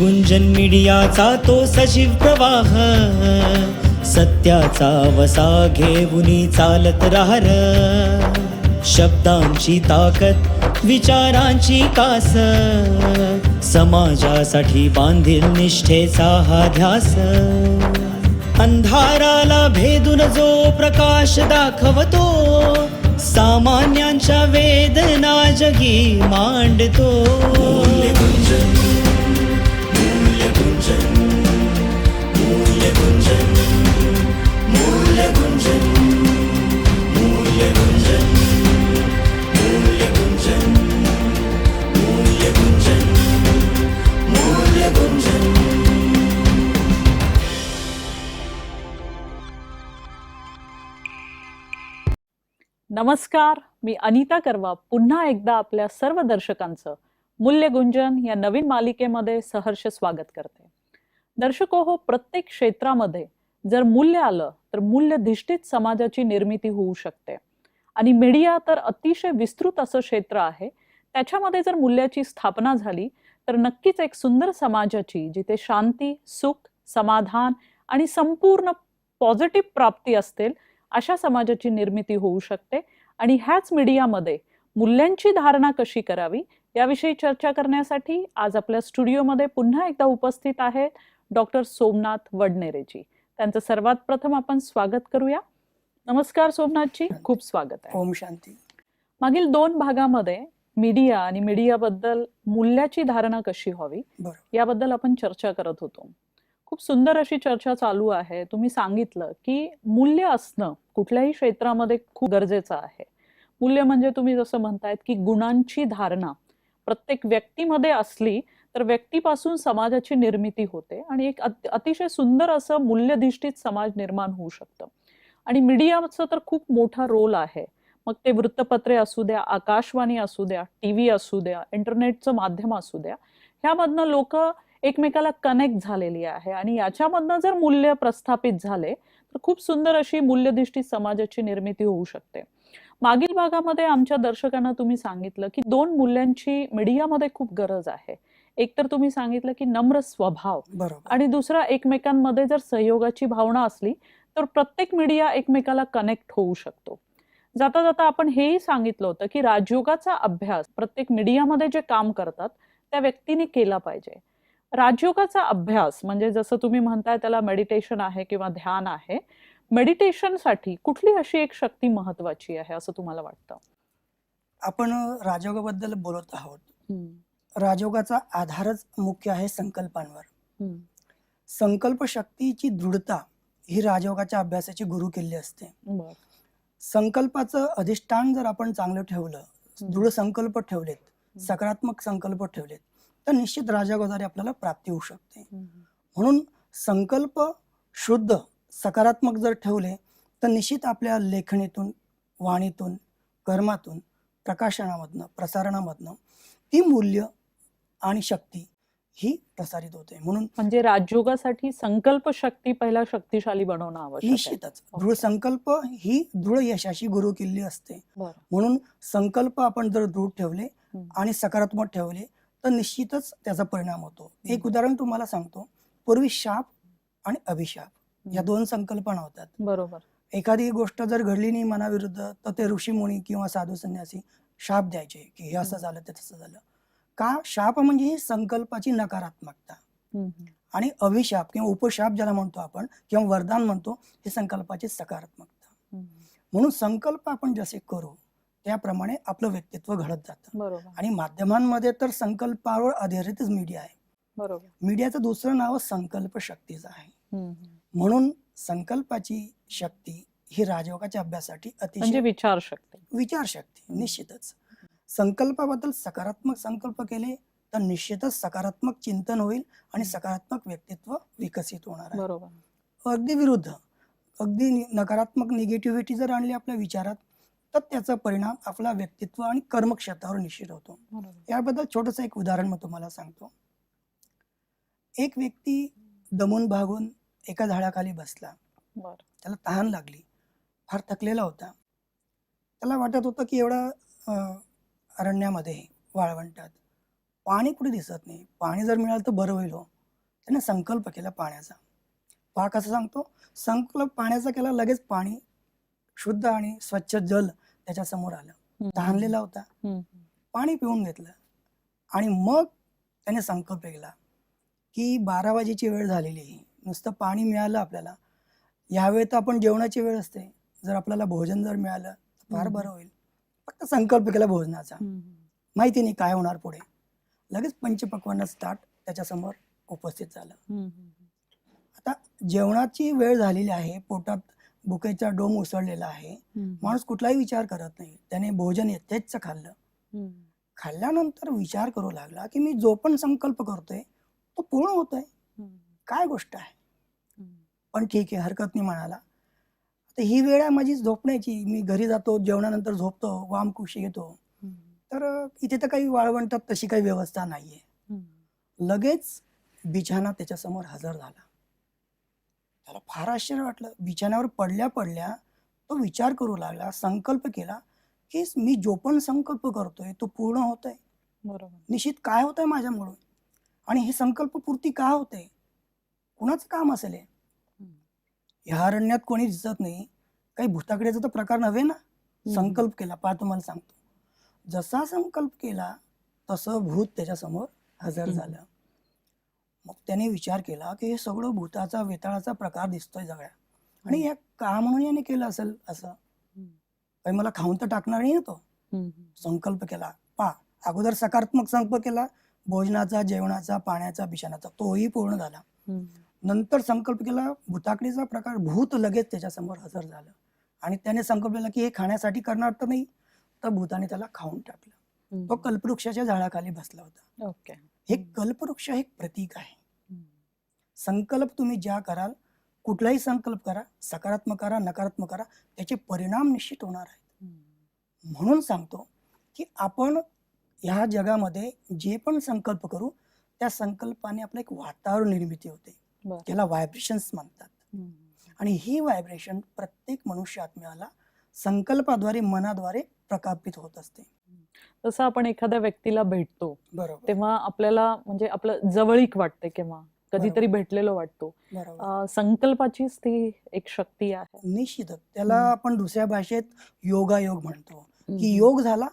गुंजन मीडियाचा तो सजीव प्रवाह, सत्याचा वसा घेऊनी चालत राहर. शब्दांची ताकद विचारांची कास, समाजासाठी बांधील निष्ठेचा हा ध्यास. अंधाराला भेदून जो प्रकाश दाखवतो, सामान्यांच्या वेदना जगी मांडतो. मूल्यगुंजन, मूल्यगुंजन, मूल्यगुंजन, मूल्यगुंजन, मूल्यगुंजन, मूल्यगुंजन, मूल्यगुंजन, मूल्यगुंजन. नमस्कार, मी अनिता करवा पुन्हा एकदा आपल्या सर्व दर्शकांचं मूल्यगुंजन या नवीन मालिकेमध्ये सहर्ष स्वागत करते. दर्शको हो, प्रत्येक क्षेत्रामध्ये जर मूल्य आलं तर मूल्यधिष्ठित समाजाची निर्मिती होऊ शकते. आणि मीडिया तर अतिशय विस्तृत असं क्षेत्र आहे. त्याच्यामध्ये जर मूल्याची स्थापना झाली तर नक्कीच एक सुंदर समाजाची, जिथे शांती, सुख, समाधान आणि संपूर्ण पॉझिटिव्ह प्राप्ती असतील, अशा समाजाची निर्मिती होऊ शकते. आणि ह्याच मीडियामध्ये मूल्यांची धारणा कशी करावी याविषयी चर्चा करण्यासाठी आज आपल्या स्टुडिओमध्ये पुन्हा एकदा उपस्थित आहेत डॉक्टर सोमनाथ वडनेरेजी. त्यांचं सर्वात प्रथम आपण स्वागत करूया. नमस्कार सोमनाथजी, खूप स्वागत आहे. ओम शांती. मागील 2 भागामध्ये मीडिया आणि मीडियाबद्दल मूल्याची धारणा कशी व्हावी याबद्दल आपण चर्चा करत होतो. खूप सुंदर अशी चर्चा चालू आहे. तुम्ही सांगितलं की मूल्य असणं कुठल्याही क्षेत्रामध्ये खूप गरजेचं आहे. मूल्य म्हणजे तुम्ही जसं म्हणतायत की गुणांची धारणा प्रत्येक व्यक्तीमध्ये असली तर व्यक्तीपासून समाजाची निर्मिती होते आणि एक अतिशय सुंदर असं मूल्यधिष्ठित समाज निर्माण होऊ शकतं. आणि मीडियाचा तर खूप मोठा रोल आहे. मग ते वृत्तपत्रे असू द्या, आकाशवाणी असू द्या, टीव्ही असू द्या, इंटरनेटचं माध्यम असू द्या, ह्यामधनं लोक एकमेकाला कनेक्ट झालेली आहे. आणि याच्यामधनं जर मूल्य प्रस्थापित झाले तर खूप सुंदर अशी मूल्यधिष्ठित समाजाची निर्मिती होऊ शकते. मागील भागामध्ये आमच्या दर्शकांना तुम्ही सांगितलं की 2 मूल्यांची मीडियामध्ये खूप गरज आहे. एक तर तुम्ही सांगितलं की नम्र स्वभाव, आणि दुसरा एकमेकांमध्ये जर सहयोगाची भावना असली तर प्रत्येक मीडिया एकमेकाला कनेक्ट होऊ शकतो. जाता जाता आपण हेही सांगितलं होतं की राजयोगाचा अभ्यास प्रत्येक मीडियामध्ये जे काम करतात त्या व्यक्तीने केला पाहिजे. राजयोगाचा अभ्यास म्हणजे जसं तुम्ही म्हणताय त्याला मेडिटेशन आहे किंवा ध्यान आहे. मेडिटेशनसाठी कुठली अशी एक शक्ती महत्वाची आहे असं तुम्हाला वाटतं? आपण राजयोगाबद्दल बोलत आहोत. राजयोगाचा आधारच मुख्य आहे संकल्पांवर. संकल्प शक्तीची दृढता ही राजयोगाच्या अभ्यासाची गुरुकिल्ली असते. संकल्पाचं अधिष्ठान जर आपण चांगलं ठेवलं, दृढ संकल्प ठेवलेत, सकारात्मक संकल्प ठेवलेत, तर निश्चित राजयोगाद्वारे आपल्याला प्राप्ती होऊ शकते. म्हणून संकल्प शुद्ध सकारात्मक जर ठेवले तर निश्चित आपल्या लेखणीतून, वाणीतून, कर्मातून, प्रकाशनामधनं, प्रसारणामधनं ती मूल्य आणि शक्ती ही प्रसारित होते. म्हणून म्हणजे राजयोगासाठी संकल्प शक्ती पहिला शक्तिशाली बनवणं आवश्यक आहे. निश्चितच दृढ संकल्प ही दृढ यशाची गुरुकिल्ली असते. म्हणून संकल्प आपण जर दृढ ठेवले आणि सकारात्मक ठेवले तर निश्चितच त्याचा परिणाम होतो. एक उदाहरण तुम्हाला सांगतो. पूर्वी शाप आणि अभिशाप या 2 संकल्पना होतात. बरोबर. एखादी गोष्ट जर घडली नाही मनाविरुद्ध तर ते ऋषी मुनी किंवा साधू संन्यासी शाप द्यायचे की हे असं झालं ते तसं झालं. का? शाप म्हणजे ही संकल्पाची नकारात्मकता, आणि अभिशाप किंवा उपशाप ज्याला म्हणतो आपण किंवा वरदान म्हणतो हे संकल्पाची सकारात्मकता. म्हणून संकल्प आपण जसे करू त्याप्रमाणे आपलं व्यक्तित्व घडत जातं. आणि माध्यमांमध्ये तर संकल्पावर आधारितच मीडिया आहे. बरोबर. मीडियाचं दुसरं नाव संकल्प शक्तीचं आहे. म्हणून संकल्पाची शक्ती ही राजयोगाच्या अभ्यासासाठी अतिशय विचारशक्ती निश्चितच. संकल्पाबद्दल सकारात्मक संकल्प केले तर निश्चितच सकारात्मक चिंतन होईल आणि सकारात्मक व्यक्तित्व विकसित होणार आहे. अगदी विरुद्ध, अगदी नकारात्मक निगेटिव्हिटी जर आणली आपल्या विचारात तर त्याचा परिणाम आपला व्यक्तित्व आणि कर्मक्षेत्रावर निश्चित होतो. याबद्दल छोटंसं एक उदाहरण मी तुम्हाला सांगतो. एक व्यक्ती दमून भागून एका झाडाखाली बसला. त्याला तहान लागली, फार थकलेला होता. त्याला वाटत होतं की एवढा अरण्यामध्ये वाळवंटात पाणी कुठे दिसत नाही, पाणी जर मिळालं तर बरं होईल हो. त्याने संकल्प केला पाण्याचा. पहा कसं सांगतो, संकल्प पाण्याचा केला, लगेच पाणी शुद्ध आणि स्वच्छ जल त्याच्या समोर आलं. तहानलेला होता, पाणी पिऊन घेतलं आणि मग त्याने संकल्प केला की 12 वाजेची वेळ झालेली आहे, नुसतं पाणी मिळालं आपल्याला, यावेळी तर आपण जेवणाची वेळ असते, जर आपल्याला भोजन जर मिळालं तर फार बरं होईल. फक्त संकल्प केला भोजनाचा, माहिती नाही काय होणार पुढे. लगेच पंचपक्वान्न ताट त्याच्यासमोर उपस्थित झालं. आता जेवणाची वेळ झालेली आहे, पोटात भुकेचा डोम उसळलेला आहे, माणूस कुठलाही विचार करत नाही. त्याने भोजन यथेच्छ खाल्लं. खाल्ल्यानंतर विचार करू लागला की मी जो पण संकल्प करतोय तो पूर्ण होतोय, काय गोष्ट आहे. पण ठीक आहे, हरकत नाही म्हणाला. आता ही वेळ आहे माझी झोपण्याची, मी घरी जातो, जेवणानंतर झोपतो, वामकुक्षी घेतो, तर इथे तर काही वाळवंटात तशी काही व्यवस्था नाहीये. लगेच बिछाना त्याच्यासमोर हजर झाला. त्याला फार आश्चर्य वाटलं. बिछाण्यावर पडल्या पडल्या तो विचार करू लागला, संकल्प केला की मी जो पण संकल्प करतोय तो पूर्ण होतोय. बरोबर. निश्चित काय होतंय माझ्यामुळे, आणि हे संकल्प पूर्ती का होते, कुणाचं काम असेल हे? ह्या अरण्यात कोणी दिसत नाही, काही भूताकड्याचा तर प्रकार नव्हे ना. संकल्प केला, पहा तुम्हाला सांगतो, जसा संकल्प केला तसं भूत त्याच्यासमोर हजर झालं. मग त्याने विचार केला की हे सगळं भूताचा वेताळाचा प्रकार दिसतोय सगळ्या, आणि या का म्हणून याने केलं असेल असं, काही मला खाऊन तर टाकणार नाही ना तो. संकल्प केला, पहा अगोदर सकारात्मक संकल्प केला, भोजनाचा, जेवणाचा, पाण्याचा, बिछाण्याचा, तोही पूर्ण झाला. नंतर संकल्प केला भूताकडीचा प्रकार, भूत लगेच त्याच्यासमोर हजर झालं आणि त्याने संकल्प केला की हे खाण्यासाठी करणार तर नाही, तर भूताने त्याला खाऊन टाकलं. तो कल्पवृक्षाच्या झाडाखाली बसला होता. ओके. हे कल्पवृक्ष हे एक आहे. संकल्प तुम्ही ज्या कराल, कुठलाही संकल्प करा, सकारात्मक करा, नकारात्मक करा, त्याचे परिणाम निश्चित होणार आहेत. म्हणून सांगतो की आपण ह्या जगामध्ये जे पण संकल्प करू, त्या संकल्पाने आपलं एक वातावरण निर्मिती होते, त्याला व्हायब्रेशन्स म्हणतात. आणि ही व्हायब्रेशन प्रत्येक मनुष्य आत्म्याला संकल्पाद्वारे, मनाद्वारे प्रकापित होत असते. तसं आपण एखाद्या व्यक्तीला भेटतो, बरोबर, तेव्हा आपल्याला म्हणजे आपलं जवळीक वाटते किंवा कधीतरी भेटलेलो वाटतो. संकल्पाचीच ती एक शक्ती आहे. निश्चितच. त्याला आपण दुसऱ्या भाषेत योगायोग म्हणतो की योग झाला,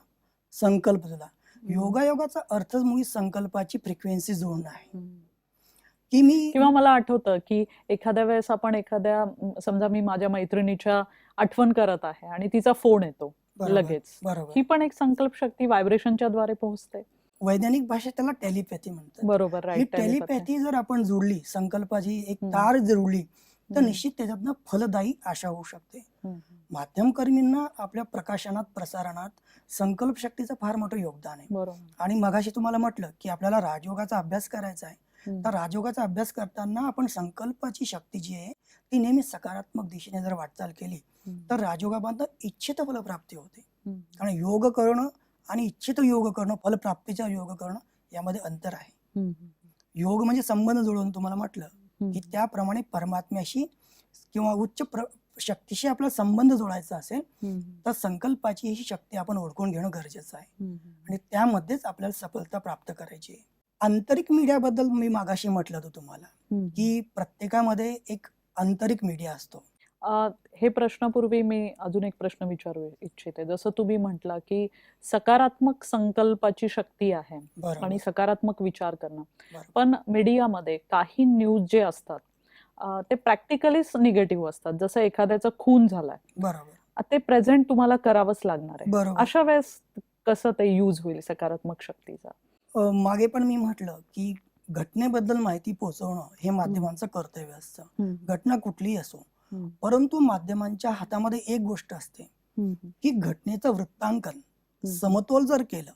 संकल्प झाला. योगायोगाचा अर्थच मुळी संकल्पाची फ्रिक्वेन्सी जोडणं आहे. की मी किंवा मला आठवतं की एखाद्या वेळेस आपण एखाद्या, समजा मी माझ्या मैत्रिणीच्या आठवण करत आहे आणि तिचा फोन येतो लगेच, ही पण एक संकल्प शक्ती व्हायब्रेशनच्या द्वारे पोहोचते. वैज्ञानिक भाषेत त्याला टेलिपॅथी म्हणतात. बरोबर, ही टेलिपॅथी जर आपण जोडली, संकल्पाची एक तार जोडली, तर निश्चित त्याच्यातनं फलदायी आशा होऊ शकते. माध्यमकर्मींना आपल्या प्रकाशनात, प्रसारणात संकल्प शक्तीचं फार मोठं योगदान आहे. आणि मगाशी तुम्हाला म्हटलं की आपल्याला राजयोगाचा अभ्यास करायचा आहे, तर राजयोगाचा अभ्यास करताना आपण संकल्पाची शक्ती जी आहे ती नेहमी सकारात्मक दिशेने जर वाटचाल केली तर राजयोगाबाबत इच्छित फलप्राप्ती होते. कारण योग करणं आणि इच्छित योग करणं, फलप्राप्तीचा योग करणं, यामध्ये अंतर आहे. योग म्हणजे संबंध जुळवून, तुम्हाला म्हटलं की त्याप्रमाणे परमात्म्याशी किंवा उच्च शक्तीशी आपला संबंध जोडायचा असेल तर संकल्पाची ही शक्ती आपण ओळखून घेणं गरजेचं आहे आणि त्यामध्येच आपल्याला सफलता प्राप्त करायची आहे. आंतरिक मीडियाबद्दल मी मागाशी म्हटलं होतं तुम्हाला की प्रत्येकामध्ये एक आंतरिक मीडिया असतो. हे प्रश्नापूर्वी मी अजून एक प्रश्न विचारू इच्छिते. जसं तुम्ही म्हटला की सकारात्मक संकल्पाची शक्ती आहे आणि सकारात्मक विचार करणं, पण मीडियामध्ये काही न्यूज जे असतात ते प्रॅक्टिकलीच निगेटिव्ह असतात. जसं एखाद्याचा खून झालाय, बरोबर, ते प्रेझेंट तुम्हाला करावंच लागणार आहे. अशा वेळेस कसं ते यूज होईल सकारात्मक शक्तीचा? मागे पण मी म्हटलं की घटनेबद्दल माहिती पोहोचवणं हे माध्यमांचं कर्तव्य असतं, घटना कुठलीही असो. परंतु माध्यमांच्या हातामध्ये एक गोष्ट असते की घटनेचं वृत्तांकन समतोल जर केलं,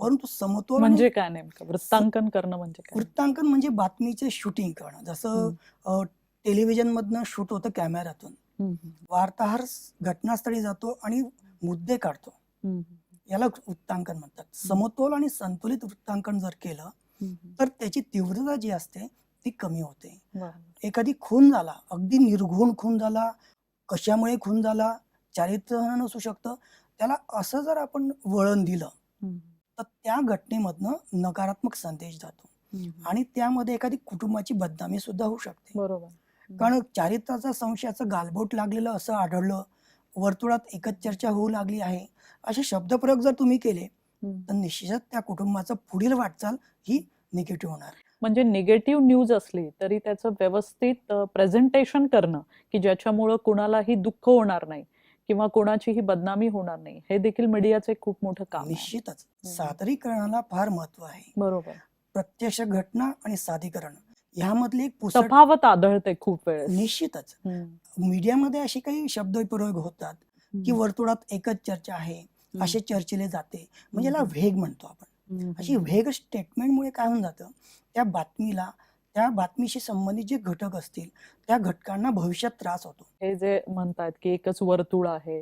परंतु समतोल म्हणजे काय नेमकं वृत्तांकन करणं? म्हणजे काय? वृत्तांकन म्हणजे बातमीचे शूटिंग करणं. जसं टेलिव्हिजन मधनं शूट होतं कॅमेऱ्यातून, वार्ताहर घटनास्थळी जातो आणि मुद्दे काढतो, याला वृत्तांकन म्हणतात. समतोल आणि संतुलित वृत्तांकन जर केलं तर त्याची तीव्रता जी असते ती कमी होते. एखादी खून झाला, अगदी निर्घुण खून झाला, कशामुळे खून झाला, चारित्र्यहनन असू शकतं, त्याला असं जर आपण वळण दिलं तर त्या घटनेमधनं नकारात्मक संदेश जातो. आणि त्यामध्ये एखादी कुटुंबाची बदनामी सुद्धा होऊ शकते. बरोबर. कारण चारित्र्याचा संशयाचं गालबोट लागलेलं असं आढळलं, वर्तुळात एकच चर्चा होऊ लागली आहे, असे शब्दप्रयोग जर तुम्ही केले तर निश्चितच त्या कुटुंबाचं पुढील वाटचाल ही निगेटिव्ह होणार. म्हणजे निगेटिव्ह न्यूज असली तरी त्याचं व्यवस्थित प्रेझेंटेशन करणं की ज्याच्यामुळं कुणालाही दुःख होणार नाही किंवा कोणाचीही बदनामी होणार नाही, हे देखील मीडियाचं एक खूप मोठं काम आहे. निश्चितच सादरीकरणाला फार महत्व आहे. बरोबर. प्रत्यक्ष घटना आणि सादरीकरण यामधली एक तफावत आढळते खूप वेळेस. निश्चितच मीडियामध्ये असे काही शब्दप्रयोग होतात की वर्तुळात एकच चर्चा आहे असे चर्चिले जाते, म्हणजे याला वेग म्हणतो आपण. अशी वेग स्टेटमेंटमुळे काय होऊन जातं, त्या बातमीशी संबंधित जे घटक असतील त्या घटकांना भविष्यात त्रास होतो. हे जे म्हणतात की एकच वर्तुळ आहे,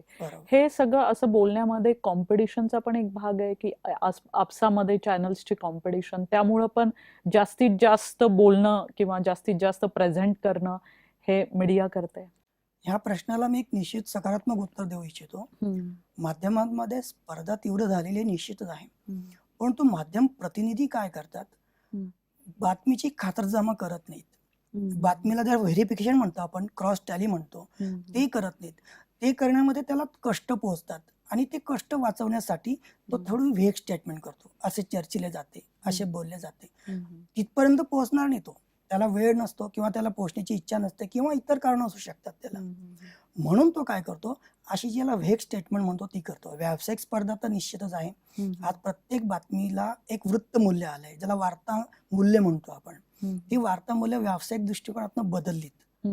हे सगळं असं बोलण्यामध्ये कॉम्पिटिशनचा पण एक भाग आहे की आपसामध्ये चॅनल्सची कॉम्पिटिशन, त्यामुळं पण जास्तीत जास्त बोलणं किंवा जास्तीत जास्त प्रेझेंट करणं हे मीडिया करते. ह्या प्रश्नाला मी एक निश्चित सकारात्मक उत्तर देऊ इच्छितो. माध्यमांमध्ये स्पर्धा तीव्र झालेली निश्चितच आहे, परंतु माध्यम प्रतिनिधी काय करतात, बातमीची खातरजमा करत नाहीत. बातमीला जर व्हेरिफिकेशन म्हणतो आपण, क्रॉस टॅली म्हणतो, ते करत नाहीत. ते करण्यामध्ये त्याला कष्ट पोहोचतात आणि ते कष्ट वाचवण्यासाठी तो थोडी व्हेग स्टेटमेंट करतो, असे चर्चिले जाते, असे बोलले जाते. तिथपर्यंत पोहोचणार नाही तो, त्याला वेळ नसतो किंवा त्याला पोहोचण्याची इच्छा नसते किंवा इतर कारण असू शकतात त्याला. म्हणून तो काय करतो, अशी ज्याला व्हेग स्टेटमेंट म्हणतो ती करतो. व्यावसायिक स्पर्धा तर निश्चितच आहे. आज प्रत्येक बातमीला एक वृत्त मूल्य आलंय, ज्याला वार्ता मूल्य म्हणतो आपण. ती वार्ता मूल्य व्यावसायिक दृष्टिकोनातून बदललीत.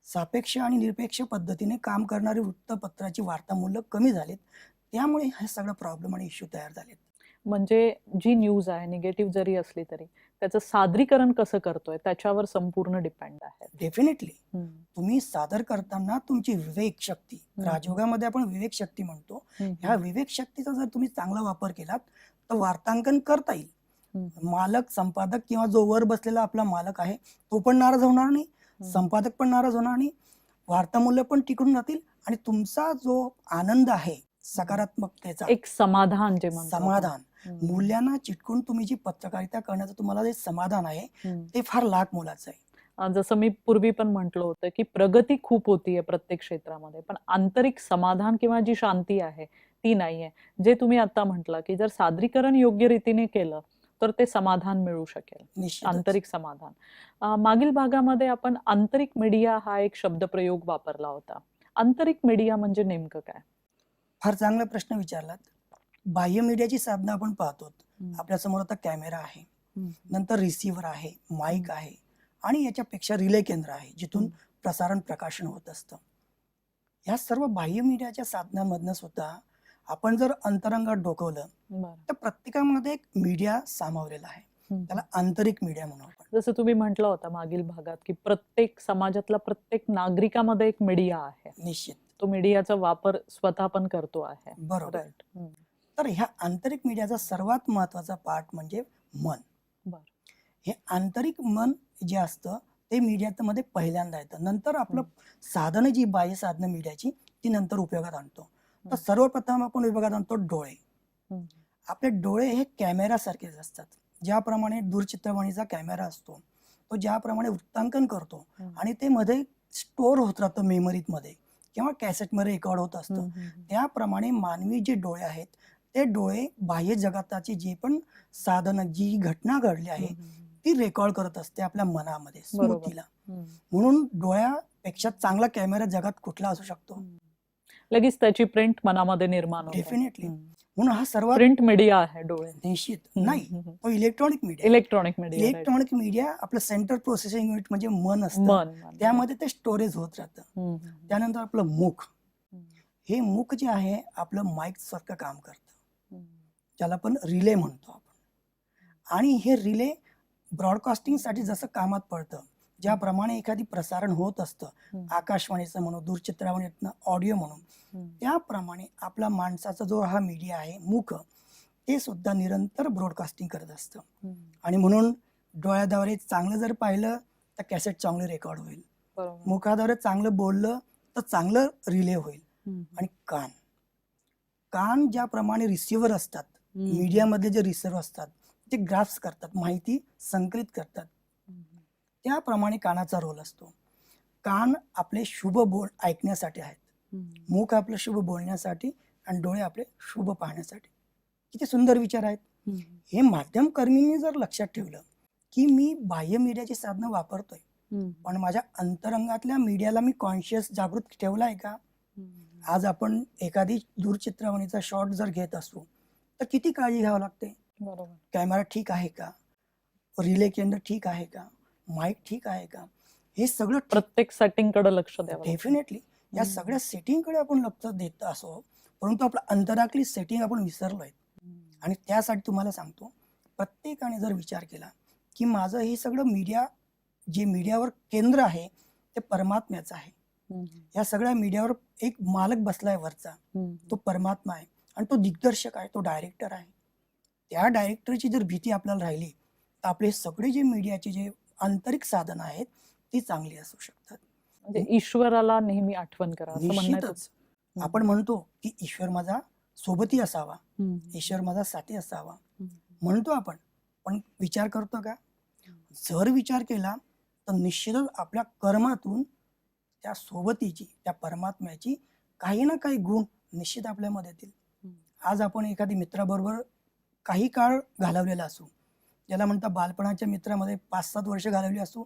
सापेक्ष आणि निरपेक्ष पद्धतीने काम करणारी वृत्तपत्राची वार्ता मूल्य कमी झालीत, त्यामुळे हे सगळं प्रॉब्लेम आणि इश्यू तयार झालेत. म्हणजे जी न्यूज आहे निगेटिव्ह जरी असली तरी त्याचं सादरीकरण कसं करतोय त्याच्यावर संपूर्ण डिपेंड आहे. डेफिनेटली तुम्ही सादर करताना तुमची विवेक शक्ती, राजयोगामध्ये आपण विवेक शक्ती म्हणतो, ह्या विवेक शक्तीचा जर तुम्ही चांगला वापर केलात तर वार्तांकन करता येईल. मालक, संपादक किंवा जो वर बसलेला आपला मालक आहे तो पण नाराज होणार नाही, संपादक पण नाराज होणार नाही, वार्ता मूल्य पण टिकून राहतील आणि तुमचा जो आनंद आहे सकारात्मकतेचा, एक समाधान, जे समाधान मूल्यांना चिटकून तुम्ही जी पत्रकारिता करण्याचं तुम्हाला जे समाधान आहे ते फार लाख मोलाचं आहे. जसं मी पूर्वी पण म्हटलं होतं की प्रगती खूप होतीये प्रत्येक क्षेत्रामध्ये, पण आंतरिक समाधान किंवा जी शांती आहे ती नाहीये. जे तुम्ही आता म्हटलं की जर सादरीकरण योग्य रीतीने केलं तर ते समाधान मिळू शकेल, आंतरिक समाधान. मागील भागामध्ये आपण आंतरिक मीडिया हा एक शब्दप्रयोग वापरला होता. आंतरिक मीडिया म्हणजे नेमकं काय? फार चांगला प्रश्न विचारलात. बाह्य मीडियाची साधनं आपण पाहतो. आपल्या समोर आता कॅमेरा आहे, नंतर रिसिव्हर आहे, माईक आहे आणि याच्यापेक्षा रिले केंद्र आहे जिथून प्रसारण प्रकाशन होत असतं. या सर्व बाह्य मीडियाच्या साधनांमधनं सुद्धा आपण जर अंतरंगात डोकवलं तर प्रत्येकामध्ये एक मीडिया सामावलेला आहे, त्याला आंतरिक मीडिया म्हणू आपण. जसं तुम्ही म्हटलं होतं मागील भागात की प्रत्येक समाजातला प्रत्येक नागरिकामध्ये एक मीडिया आहे. निश्चित तो मीडियाचा वापर स्वतः पण करतो आहे. बरोबर. तर ह्या आंतरिक मीडियाचा सर्वात महत्वाचा पार्ट म्हणजे मन. हे आंतरिक मन जे असतं ते मीडियामध्ये पहिल्यांदा येतं, नंतर आपलं साधनं, जी बाह्य साधनं मीडियाची ती नंतर उपयोगात आणतो. तर सर्वप्रथम आपण उपयोगात आणतो डोळे. आपले डोळे हे कॅमेरा सारखेच असतात. ज्याप्रमाणे दूरचित्रवाणीचा कॅमेरा असतो तो ज्याप्रमाणे वृत्तांकन करतो आणि ते मध्ये स्टोअर होत राहतं मेमरीत मध्ये किंवा कॅसेटमध्ये रेकॉर्ड होत असतं, त्याप्रमाणे मानवी जे डोळे आहेत ते डोळे बाह्य जगाताची जी पण साधनं, जी घटना घडली आहे ती रेकॉर्ड करत असते आपल्या मनामध्ये, स्मृतीला. म्हणून डोळ्यापेक्षा चांगला कॅमेरा जगात कुठला असू शकतो? लगेच त्याची प्रिंट मनामध्ये निर्माण होते. डेफिनेटली. म्हणून हा सर्व प्रिंट मीडिया आहे डोळे. निश्चित नाही, तो इलेक्ट्रॉनिक मीडिया. इलेक्ट्रॉनिक मीडिया आपलं सेंट्रल प्रोसेसिंग युनिट म्हणजे मन असतं, त्यामध्ये ते स्टोरेज होत राहतं. त्यानंतर आपलं मुख, हे मुख जे आहे आपलं माईक सारखं काम करतं, ज्याला आपण रिले म्हणतो आपण. आणि हे रिले ब्रॉडकास्टिंग साठी जसं कामात पडतं, ज्याप्रमाणे एखादी प्रसारण होत असतं आकाशवाणीचं म्हणून, दूरचित्रवाणीतनं ऑडिओ म्हणून, त्याप्रमाणे आपला माणसाचा जो हा मीडिया आहे मुख, ते सुद्धा निरंतर ब्रॉडकास्टिंग करत असतं. आणि म्हणून डोळ्याद्वारे चांगलं जर पाहिलं तर कॅसेट चांगली रेकॉर्ड होईल, मुखाद्वारे चांगलं बोललं तर चांगलं रिले होईल. आणि कान ज्याप्रमाणे रिसिव्हर असतात, मीडियामधले जे रिसिव्हर असतात ते ग्राफ्स करतात, माहिती संकलित करतात. त्याप्रमाणे कानाचा रोल असतो. कान आपले शुभ बोल ऐकण्यासाठी आहेत, मुख आपलं शुभ बोलण्यासाठी आणि डोळे आपले शुभ पाहण्यासाठी. किती सुंदर विचार आहेत. हे माध्यम कर्मींनी जर लक्षात ठेवलं की मी बाह्य मीडियाची साधनं वापरतोय, पण माझ्या अंतरंगातल्या मीडियाला मी कॉन्शियस जागृत ठेवलाय का? आज आपण एखादी दूरचित्रवाणीचा शॉट जर घेत असू तर किती काळजी घ्यावी लागते. बरोबर. कॅमेरा ठीक आहे का, रिले केंद्र ठीक आहे का, माईक ठीक आहे का, हे सगळं प्रत्येक सेटिंग कडे लक्ष द्यावं. डेफिनेटली या सगळ्या सेटिंग कडे आपण लक्ष देत असो, परंतु आपल्या अंतरातली सेटिंग आपण विसरलोय. आणि त्यासाठी तुम्हाला सांगतो, प्रत्येकाने जर विचार केला की माझं हे सगळं मीडिया, जे मीडियावर केंद्र आहे ते परमात्म्याचं आहे. या सगळ्या मीडियावर एक मालक बसलाय वरचा, तो परमात्मा आहे आणि तो दिग्दर्शक आहे, तो डायरेक्टर आहे. त्या डायरेक्टरची जर भीती आपल्याला राहिली तर आपले सगळे जे मीडियाचे जे आंतरिक साधन आहेत ती चांगली असू शकतात. म्हणजे ईश्वराला नेहमी आठवण करा असं म्हणणं. निश्चितच आपण म्हणतो की ईश्वर माझा सोबती असावा, ईश्वर माझा साथी असावा म्हणतो आपण, पण विचार करतो का? जर विचार केला तर निश्चितच आपल्या कर्मातून त्या सोबतीची, त्या परमात्म्याची काही ना काही गुण निश्चित आपल्यामध्ये येतील. आज आपण एखादी मित्राबरोबर काही काळ घालवलेला असू, ज्याला म्हणतात बालपणाच्या मित्रामध्ये 5-7 वर्ष घालवली असू,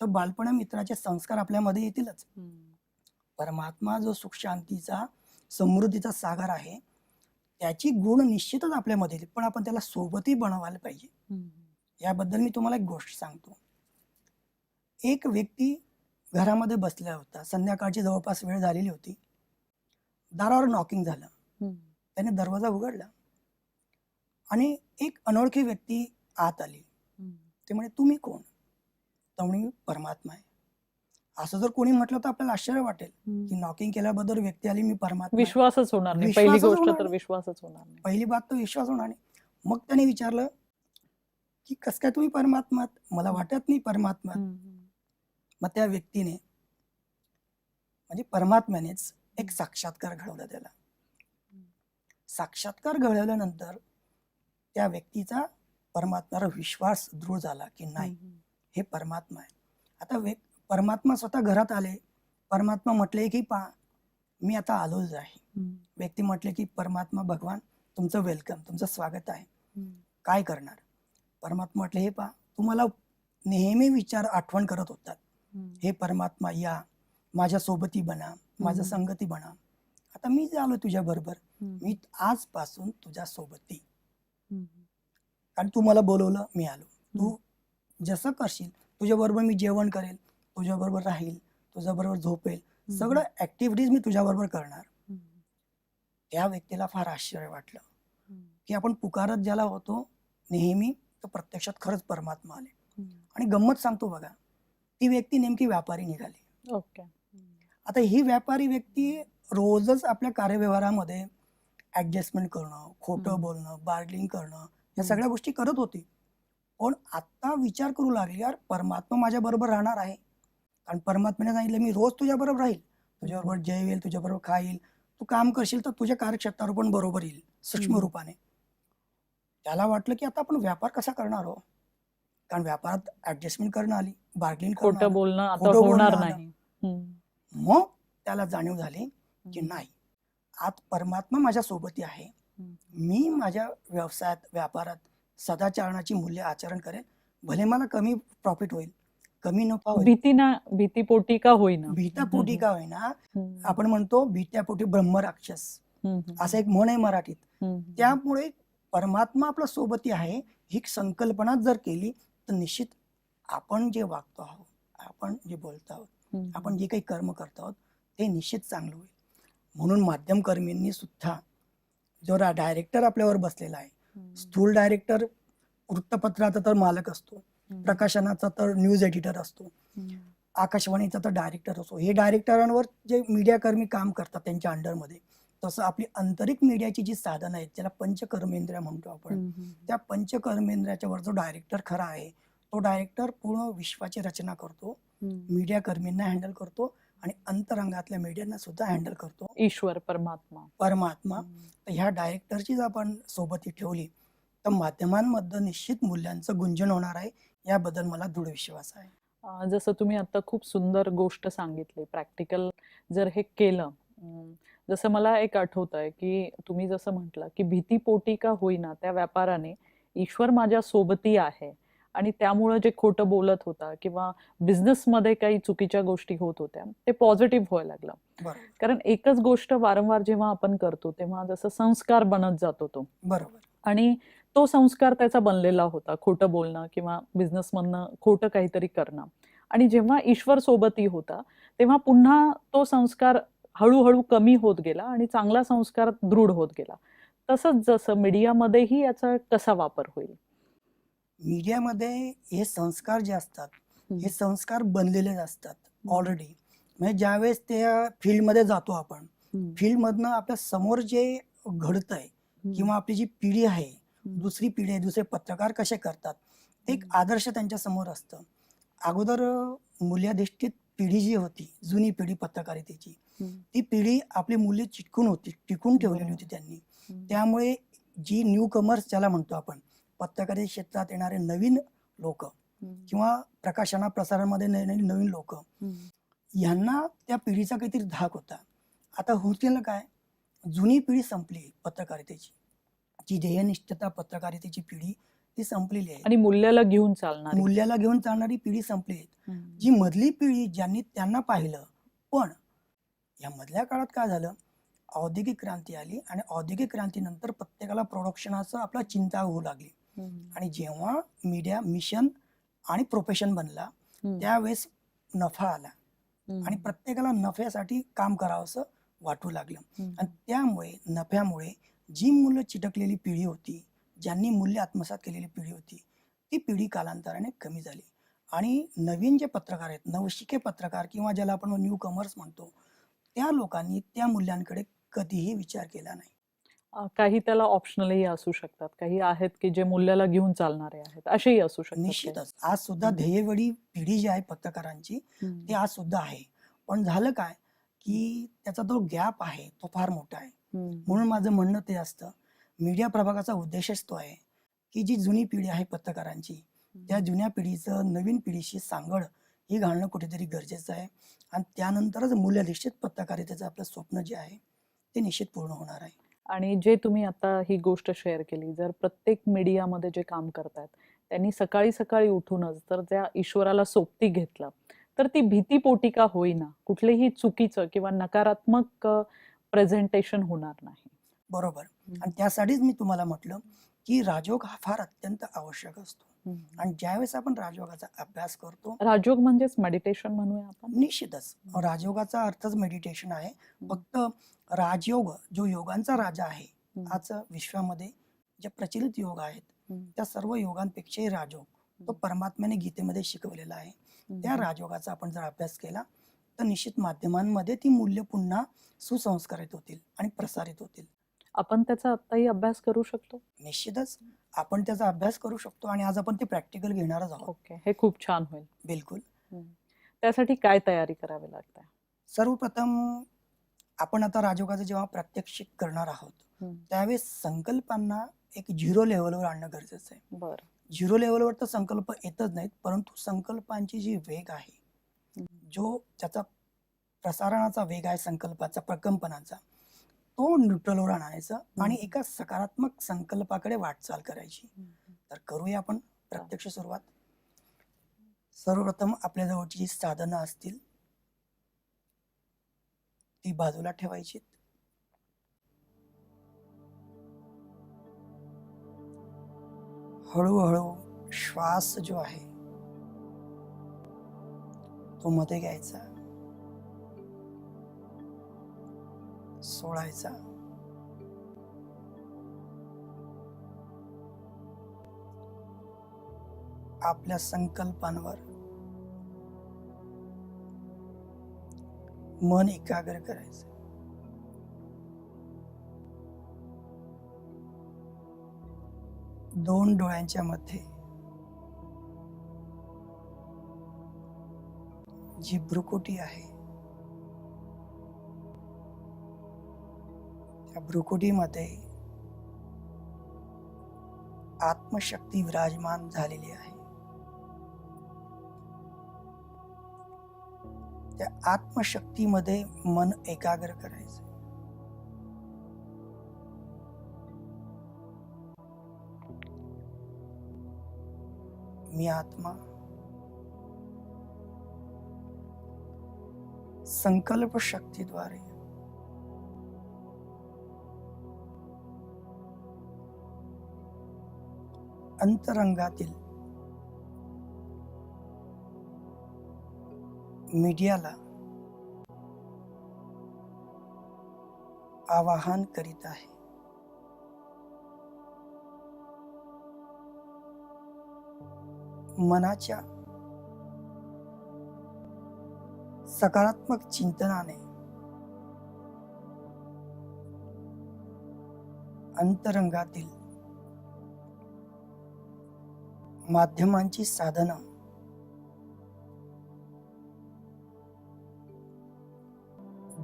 तर बालपणा मित्राचे संस्कार आपल्यामध्ये येतीलच. परमात्मा जो सुख शांतीचा समृद्धीचा सागर आहे त्याची गुण निश्चितच आपल्यामध्ये येतील, पण आपण त्याला सोबती बनवायला पाहिजे. याबद्दल मी तुम्हाला एक गोष्ट सांगतो. एक व्यक्ती घरामध्ये बसला होता, संध्याकाळची जवळपास वेळ झालेली होती. दारावर नॉकिंग झालं, त्याने दरवाजा उघडला आणि एक अनोळखी व्यक्ती आत आली. ते म्हणे तुम्ही कोण? तर म्हणे मी परमात्मा आहे. असं जर कोणी म्हटलं तर आपल्याला आश्चर्य वाटेल की नॉकिंग केल्याबद्दल व्यक्ती आली, मी परमात्मा. विश्वासच होणार नाही. पहिली गोष्ट तर विश्वासच होणार नाही. पहिली बात तर विश्वास होणार नाही. मग त्याने विचारलं की कसं काय तुम्ही परमात्मा? मला वाटत नाही परमात्मा. मग त्या व्यक्तीने म्हणजे परमात्म्यानेच एक साक्षात्कार घडवला त्याला. साक्षात्कार घडवल्यानंतर त्या व्यक्तीचा परमात्म्यावर विश्वास दृढ झाला की नाही, हे परमात्मा आहे. आता परमात्मा स्वतः घरात आले, परमात्मा म्हटले की पा मी आता आलोच आहे. व्यक्ती म्हटले की परमात्मा भगवान तुमचं वेलकम, तुमचं स्वागत आहे, काय करणार? परमात्मा म्हटले हे पा तुम्हाला नेहमी विचार आठवण करत होतात, हे परमात्मा या माझ्या सोबती बना, माझ्या संगती बना. आता मी आलो तुझ्या बरोबर, मी आजपासून तुझ्या सोबती, कारण तू मला बोलवलं मी आलो. तू जसं करशील तुझ्या बरोबर मी जेवण करेल, तुझ्या बरोबर राहील, तुझ्या बरोबर झोपेल, सगळं ऍक्टिव्हिटीज मी तुझ्या बरोबर करणार. त्या व्यक्तीला फार आश्चर्य वाटलं की आपण पुकारत ज्याला होतो नेहमी, तर प्रत्यक्षात खरंच परमात्मा आले. आणि गंमत सांगतो बघा, ती व्यक्ती नेमकी व्यापारी निघाली. आता ही व्यापारी व्यक्ती रोजच आपल्या कार्यव्यवहारामध्ये ऍडजस्टमेंट करणं, खोटं बोलणं, बार्गेनिंग करणं, या सगळ्या गोष्टी करत होती. पण आता विचार करू लागली, यार परमात्मा माझ्या बरोबर राहणार आहे, कारण परमात्म्याने सांगितलं मी रोज तुझ्या बरोबर राहील, तुझ्याबरोबर जेवेल, तुझ्या बरोबर खाईल, तू काम करशील तर तुझ्या कार्यक्षेत्रावर पण बरोबर येईल सूक्ष्म रूपाने. त्याला वाटलं की आता आपण व्यापार कसा करणार हो, कारण व्यापारात ऍडजस्टमेंट करणं आली, बार्गेनिंग खोटं बोलणं आता होणार नाही. मग त्याला जाणीव झाली की नाही, आज परमात्मा माझ्या सोबती आहे, मी माझ्या व्यवसायात व्यापारात सदाचरणाची मूल्य आचरण करेल, भले मला कमी प्रॉफिट होईल, कमी नफा होईल, भीतीपोटी का होईना, भीतापोटी का होईना. आपण म्हणतो भीत्यापोटी ब्रह्मराक्षस, असं एक म्हण आहे मराठीत. त्यामुळे परमात्मा आपल्या सोबती आहे ही संकल्पना जर केली तर निश्चित आपण जे वागतो आहोत, आपण जे बोलतो आहोत, आपण जे काही कर्म करतो आहोत ते निश्चित चांगलं होईल. म्हणून माध्यम कर्मींनी सुद्धा जो डायरेक्टर आपल्यावर बसलेला आहे, स्थूल डायरेक्टर वृत्तपत्राचा तर मालक असतो, प्रकाशनाचा तर न्यूज एडिटर असतो, आकाशवाणीचा तर डायरेक्टर असतो, हे डायरेक्टरांवर जे मीडिया कर्मी काम करतात त्यांच्या अंडरमध्ये, तसं आपली आंतरिक मीडियाची जी साधन आहेत ज्याला पंचकर्मेंद्रिय म्हणतो आपण, त्या पंचकर्मेंद्रियाच्या वर जो डायरेक्टर खरा आहे तो डायरेक्टर पूर्ण विश्वाची रचना करतो, मीडिया कर्मींना हँडल करतो आणि अंतरंगातल्या मीडियांना सुद्धा हँडल करतो ईश्वर परमात्मा. तर ह्या डायरेक्टरची जर आपण सोबती ठेवली तर माध्यमांमध्ये निश्चित मूल्यांचं गुंजन होणार आहे, याबद्दल मला दृढ विश्वास आहे. जसं तुम्ही आता खूप सुंदर गोष्ट सांगितली, प्रॅक्टिकल जर हे केलं, जसं मला एक आठवतंय की तुम्ही जसं म्हटलं की भीतीपोटी का होईना त्या व्यापाराने ईश्वर माझ्या सोबती आहे आणि त्यामुळं जे खोटं बोलत होता किंवा बिझनेसमध्ये काही चुकीच्या गोष्टी होत होत्या ते पॉझिटिव्ह व्हायला लागलं. कारण एकच गोष्ट वारंवार जेव्हा आपण करतो तेव्हा जसं संस्कार बनत जातो तो, बरोबर, आणि तो संस्कार त्याचा बनलेला होता, खोटं बोलणं किंवा बिझनेसमधनं खोटं काहीतरी करणं. आणि जेव्हा ईश्वर सोबती होता तेव्हा पुन्हा तो संस्कार हळूहळू कमी होत गेला आणि चांगला संस्कार दृढ होत गेला. तसंच जसं मीडियामध्येही याचा कसा वापर होईल? मीडियामध्ये हे संस्कार जे असतात, हे संस्कार बनलेले असतात ऑलरेडी. म्हणजे ज्यावेळेस त्या फील्डमध्ये जातो आपण, फील्डमधनं आपल्या समोर जे घडतंय किंवा आपली जी पिढी आहे, दुसरी पिढी आहे, दुसरे पत्रकार कसे करतात, एक आदर्श त्यांच्या समोर असतं. अगोदर मूल्याधिष्ठित पिढी जी होती, जुनी पिढी पत्रकारितेची, ती पिढी आपली मूल्य टिकून ठेवलेली होती त्यांनी. त्यामुळे जी न्यू कमर्स ज्याला म्हणतो आपण, पत्रकारिता क्षेत्रात येणारे नवीन लोक किंवा प्रकाशना प्रसारणामध्ये नवीन लोक, यांना त्या पिढीचा काहीतरी धाक होता. आता होतील काय, जुनी पिढी संपली पत्रकारितेची, जी ध्येयनिष्ठता पत्रकारितेची पिढी ती संपलेली आहे आणि मूल्याला घेऊन चालणारी पिढी संपली आहे. जी मधली पिढी ज्यांनी त्यांना पाहिलं, पण या मधल्या काळात काय झालं, औद्योगिक क्रांती आली आणि औद्योगिक क्रांतीनंतर प्रत्येकाला प्रोडक्शनाचं आपला चिंता होऊ लागली. आणि जेव्हा मीडिया मिशन आणि प्रोफेशन बनला त्यावेळेस नफा आला आणि प्रत्येकाला नफ्यासाठी काम करावंसं वाटू लागलं. आणि त्यामुळे नफ्यामुळे जी मूल्य चिटकलेली पिढी होती, ज्यांनी मूल्य आत्मसात केलेली पिढी होती, ती पिढी कालांतराने कमी झाली. आणि नवीन जे पत्रकार आहेत, नवशिके पत्रकार किंवा ज्याला आपण न्यू कमर्स म्हणतो, त्या लोकांनी त्या मूल्यांकडे कधीही विचार केला नाही. काही त्याला ऑप्शनलही असू शकतात, काही आहेत की जे मूल्याला घेऊन चालणारे आहेत, असेही असू शकतात. निश्चितच आज सुद्धा ध्येयवेळी पिढी जी आहे पत्रकारांची, ती आज सुद्धा आहे. पण झालं काय की त्याचा जो गॅप आहे तो फार मोठा आहे. म्हणून माझं म्हणणं ते असतं, मीडिया प्रभागाचा उद्देशच तो आहे की जी जुनी पिढी आहे पत्रकारांची, त्या जुन्या पिढीचं नवीन पिढीशी सांगड ही घालणं कुठेतरी गरजेचं आहे. आणि त्यानंतरच मूल्याधिष्ठित पत्रकारितेचं आपलं स्वप्न जे आहे ते निश्चित पूर्ण होणार आहे. आणि जे तुम्ही आता ही गोष्ट शेअर केली, जर प्रत्येक मीडियामध्ये जे काम करतात त्यांनी सकाळी सकाळी उठूनच जर त्या ईश्वराला सोबती घेतलं, तर ती भीतीपोटी का होईना कुठलेही चुकीचं किंवा नकारात्मक प्रेझेंटेशन होणार नाही. बरोबर. आणि त्यासाठीच मी तुम्हाला म्हटलं की राजयोग हा फार अत्यंत आवश्यक असतो. आणि ज्यावेळेस आपण राजयोगाचा अभ्यास करतो, राजयोग म्हणजेच मेडिटेशन म्हणूया आपण. निश्चितच राजयोगाचा अर्थच मेडिटेशन आहे. फक्त राजयोग जो योगांचा राजा आहे, आज विश्वामध्ये जे प्रचलित योग आहेत त्या सर्व योगांपेक्षाही राजयोग तो परमात्म्याने गीतेमध्ये शिकवलेला आहे. त्या राजयोगाचा आपण जर अभ्यास केला तर निश्चित माध्यमांमध्ये ती मूल्य पुन्हा सुसंस्कारित होतील आणि प्रसारित होतील. आपण त्याचा आताही अभ्यास करू शकतो. निश्चितच आपण त्याचा अभ्यास करू शकतो आणि आज आपण ते प्रॅक्टिकल घेणारच आहोत. ओके, हे खूप छान होईल. बिलकुल. त्यासाठी काय तयारी करावी लागते? सर्वप्रथम आपण आता राजयोगाचं जेव्हा प्रात्यक्षिक करणार आहोत त्यावेळेस संकल्पांना एक 0 लेवलवर आणणं गरजेचं आहे. बरं. 0 लेवलवर तर संकल्प येतच नाहीत, परंतु संकल्पांची जी वेग आहे, जो त्याचा प्रसारणाचा वेग आहे संकल्पाचा, प्रकंपनाचा, तो न्यूट्रलवर आणायचा आणि एका सकारात्मक संकल्पाकडे वाटचाल करायची. तर करूया आपण प्रत्यक्ष सुरुवात. सर्वप्रथम आपल्या जवळची जी साधनं असतील ती बाजूला ठेवायची. हळूहळू श्वास जो आहे तो मध्ये घ्यायचा, सोडायचा. आपल्या संकल्पांवर मन एकाग्र करायचं. दोन डोळ्यांच्या मध्ये जी भ्रुकुटी आहे त्या भ्रुकुटीमध्ये आत्मशक्ती विराजमान झालेली आहे. त्या आत्मशक्तीमध्ये मन एकाग्र करायचं. मी आत्मा संकल्प शक्तीद्वारे अंतरंगातील मीडियाला आवाहन करीत आहे. मनाच्या सकारात्मक चिंतनाने अंतरंगातील माध्यमांची साधनं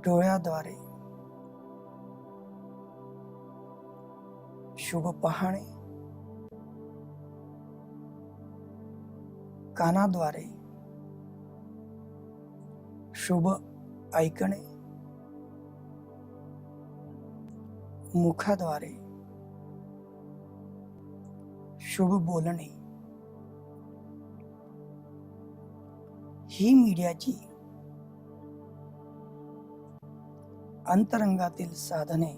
डोळ्याद्वारे शुभ पाहणे, कानाद्वारे शुभ ऐकणे, मुखाद्वारे शुभ बोलणे, ही मीडियाची अंतरंगातील साधने,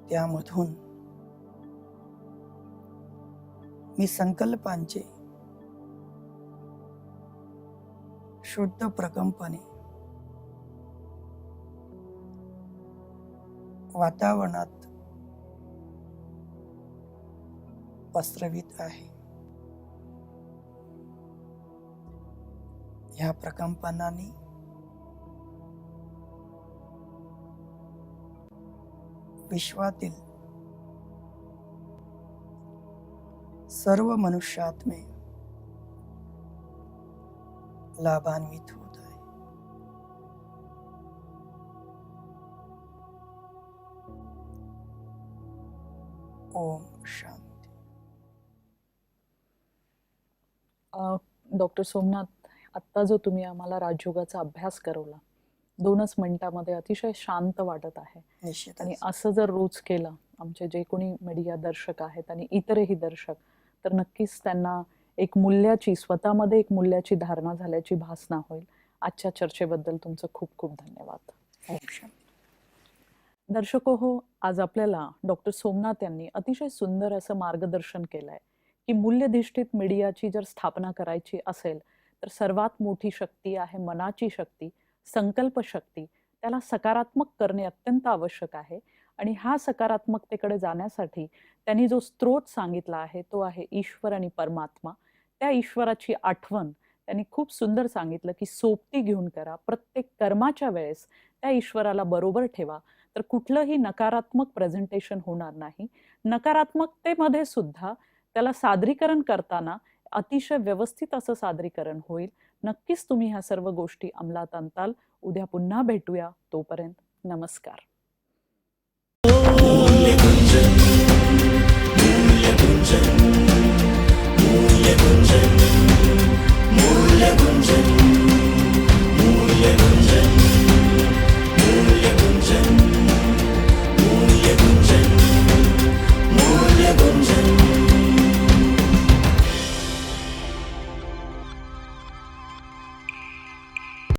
त्यामधून मी संकल्पांचे शुद्ध प्रकंपने वातावरणात पसरवित आहे. ह्या प्रकंपनांनी विश्वातील सर्व मनुष्यात्मे लाभान्वित होत आहे. ओम शांती. डॉक्टर सोमनाथ, आत्ता जो तुम्ही आम्हाला राजयोगाचा अभ्यास करवला 2च मिनिटांमध्ये अतिशय शांत वाटत आहे. निश्चितच. आणि असं जर रोज केलं, आमचे जे कोणी मीडिया दर्शक आहेत आणि इतरही दर्शक, तर नक्कीच त्यांना एक मूल्याची, स्वतःमध्ये एक मूल्याची धारणा झाल्याची भासना होईल. आजच्या चर्चेबद्दल तुमचं खूप खूप धन्यवाद. ओम शांती. दर्शको हो, आज आपल्याला डॉक्टर सोमनाथ यांनी अतिशय सुंदर असं मार्गदर्शन केलंय की मूल्यधिष्ठित मीडियाची जर स्थापना करायची असेल तर सर्वात मोठी शक्ती आहे मनाची शक्ती, संकल्प शक्ती. त्याला सकारात्मक करणे अत्यंत आवश्यक आहे. आणि हा सकारात्मकतेकडे जाण्यासाठी त्यांनी जो स्रोत सांगितला आहे तो आहे ईश्वर आणि परमात्मा. त्या ईश्वराची आठवण त्यांनी खूप सुंदर सांगितलं की सोबती घेऊन करा. प्रत्येक कर्माच्या वेळेस त्या ईश्वराला बरोबर ठेवा, तर कुठलंही नकारात्मक प्रेझेंटेशन होणार नाही. नकारात्मकतेमध्ये सुद्धा त्याला सादरीकरण करताना अतिशय व्यवस्थित असं सादरीकरण होईल. नक्कीच तुम्ही ह्या सर्व गोष्टी अंमलात आणताल. उद्या पुन्हा भेटूया. तोपर्यंत नमस्कार. मूल्य गुंजन